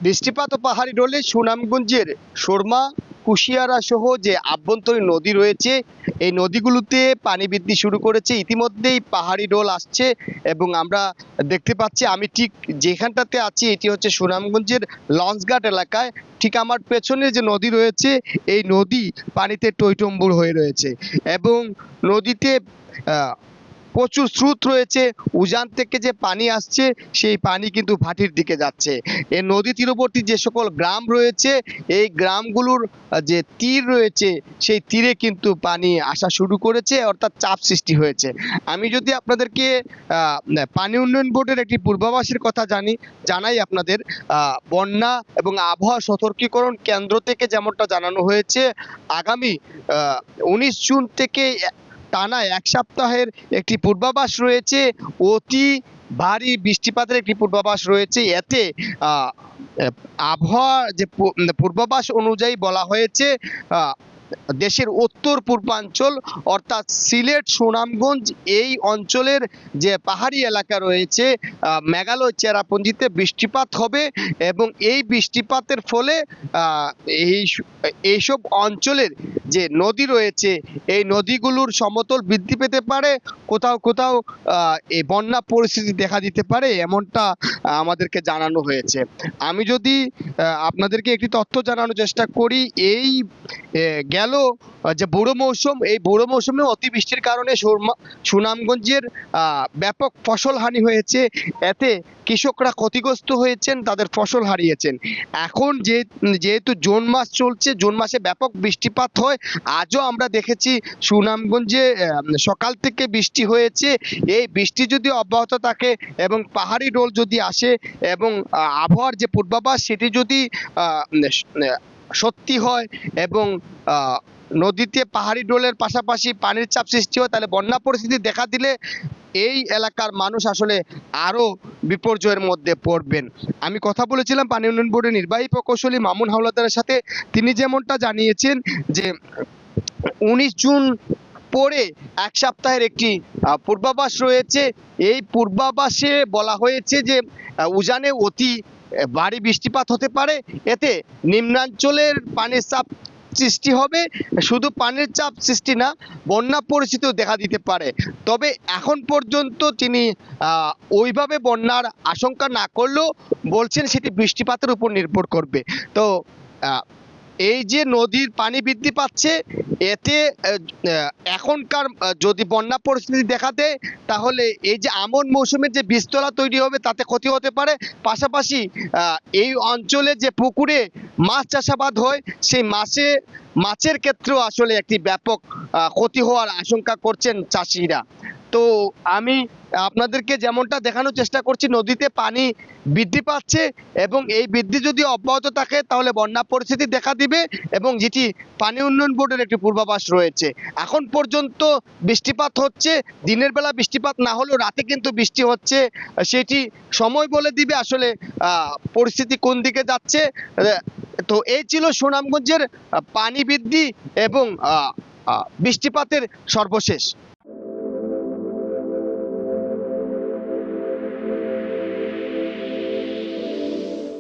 বৃষ্টিপাত ও পাহাড়ি ঢলে সুনামগঞ্জের সুরমা, কুশিয়ারা সহ যে আভ্যন্তরীণ নদী রয়েছে এই নদীগুলোতে পানি বৃদ্ধি শুরু করেছে। ইতিমধ্যেই পাহাড়ি ঢল আসছে এবং আমরা দেখতে পাচ্ছি, আমি ঠিক যেখানটাতে আছি এটি হচ্ছে সুনামগঞ্জের লঞ্চঘাট এলাকায়। ঠিক আমার পেছনে যে নদী রয়েছে এই নদী পানিতে টইটম্বুর হয়ে রয়েছে এবং নদীতে প্রচুর স্রোত রয়েছে। উজান থেকে যে পানি আসছে সেই পানি কিন্তু ভাটির দিকে যাচ্ছে। এই নদী তীরবর্তী যে সকল গ্রাম রয়েছে এই গ্রামগুলোর যে তীর রয়েছে সেই তীরে কিন্তু পানি আসা শুরু করেছে, অর্থাৎ চাপ সৃষ্টি হয়েছে। আমি যদি আপনাদেরকে পানি উন্নয়ন বোর্ডের একটি পূর্বাভাসের কথা জানাই আপনাদের, বন্যা এবং আবহাওয়া সতর্কীকরণ কেন্দ্র থেকে যেমনটা জানানো হয়েছে, আগামী 19 জুন থেকে টানা এক সপ্তাহের একটি পূর্বাভাস রয়েছে। অতি ভারী বৃষ্টিপাতের একটি পূর্বাভাস রয়েছে। এতে আবহাওয়া যে পূর্বাভাস অনুযায়ী বলা হয়েছে দেশের উত্তর পূর্বাঞ্চল অর্থাৎ সিলেট, সুনামগঞ্জ এই অঞ্চলের যে পাহাড়ি এলাকা রয়েছে মেঘালয় চেরাপুঞ্জিতে বৃষ্টিপাত হবে এবং এই বৃষ্টিপাতের ফলে এইসব অঞ্চলের যে নদী রয়েছে এই নদীগুলোর সমতল বৃদ্ধি পেতে পারে, কোথাও কোথাও এই বন্যা পরিস্থিতি দেখা দিতে পারে, এমনটা আমাদেরকে জানানো হয়েছে। আমি যদি আপনাদেরকে একটি তথ্য জানানোর চেষ্টা করি, এই গেল যে বুড়ো মৌসুম, এই বুড়ো মৌসুমে অতিবৃষ্টির কারণে সুনামগঞ্জের ব্যাপক ফসল হানি হয়েছে। এতে কৃষকরা ক্ষতিগ্রস্ত হয়েছেন, তাদের ফসল হারিয়েছেন। এখন যেহেতু জুন মাস চলছে, জুন মাসে ব্যাপক বৃষ্টিপাত হয়। আজও আমরা দেখেছি সুনামগঞ্জে সকাল থেকে বৃষ্টি হয়েছে। এই বৃষ্টি যদি অব্যাহত থাকে এবং পাহাড়ি ঢল যদি আসে এবং আবহাওয়ার যে পূর্বাভাস সেটি যদি সত্যি হয় এবং নদীতে পাহাড়ি ঢলের পাশাপাশি পানির চাপ সৃষ্টি হয়, তাহলে বন্যা পরিস্থিতি দেখা দিলে এই এলাকার মানুষ আসলে আরো বিপর্যয়ের মধ্যে পড়বেন। আমি কথা বলেছিলাম পানি উন্নয়ন বোর্ডের নির্বাহী প্রকৌশলী মামুন হাওলাদারের সাথে। তিনি যেমনটা জানিয়েছেন যে 19 জুন পরে এক সপ্তাহের একটি পূর্বাভাস রয়েছে। এই পূর্বাভাসে বলা হয়েছে যে উজানে অতি ভারী বৃষ্টিপাত হতে পারে। এতে নিম্নাঞ্চলের পানির চাপ সৃষ্টি হবে, শুধু পানির চাপ সৃষ্টি না, বন্যা পরিস্থিতিও দেখা দিতে পারে। তবে এখন পর্যন্ত তিনি ওইভাবে বন্যার আশঙ্কা না করলেও বলছেন সেটি বৃষ্টিপাতের উপর নির্ভর করবে। তো এই যে নদীর পানি বৃদ্ধি পাচ্ছে, এতে এখনকার যদি বন্যা পরিস্থিতি দেখা দেয় তাহলে এই যে আমন মৌসুমের যে বীজতলা তৈরি হবে তাতে ক্ষতি হতে পারে। পাশাপাশি এই অঞ্চলে যে পুকুরে মাছ চাষাবাদ হয় সেই মাছের ক্ষেত্রেও আসলে একটি ব্যাপক ক্ষতি হওয়ার আশঙ্কা করছেন চাষিরা। তো আমি আপনাদেরকে যেমনটা দেখানোর চেষ্টা করছি, নদীতে পানি বৃদ্ধি পাচ্ছে এবং এই বৃদ্ধি যদি অব্যাহত থাকে তাহলে বন্যা পরিস্থিতি দেখা দিবে এবং যেটি পানি উন্নয়ন বোর্ডের একটি পূর্বাভাস রয়েছে। এখন পর্যন্ত বৃষ্টিপাত হচ্ছে, দিনের বেলা বৃষ্টিপাত না হলেও রাতে কিন্তু বৃষ্টি হচ্ছে। সেটি সময় বলে দিবে আসলে পরিস্থিতি কোন দিকে যাচ্ছে। তো এই ছিল সুনামগঞ্জের পানি বৃদ্ধি এবং বৃষ্টিপাতের সর্বশেষ।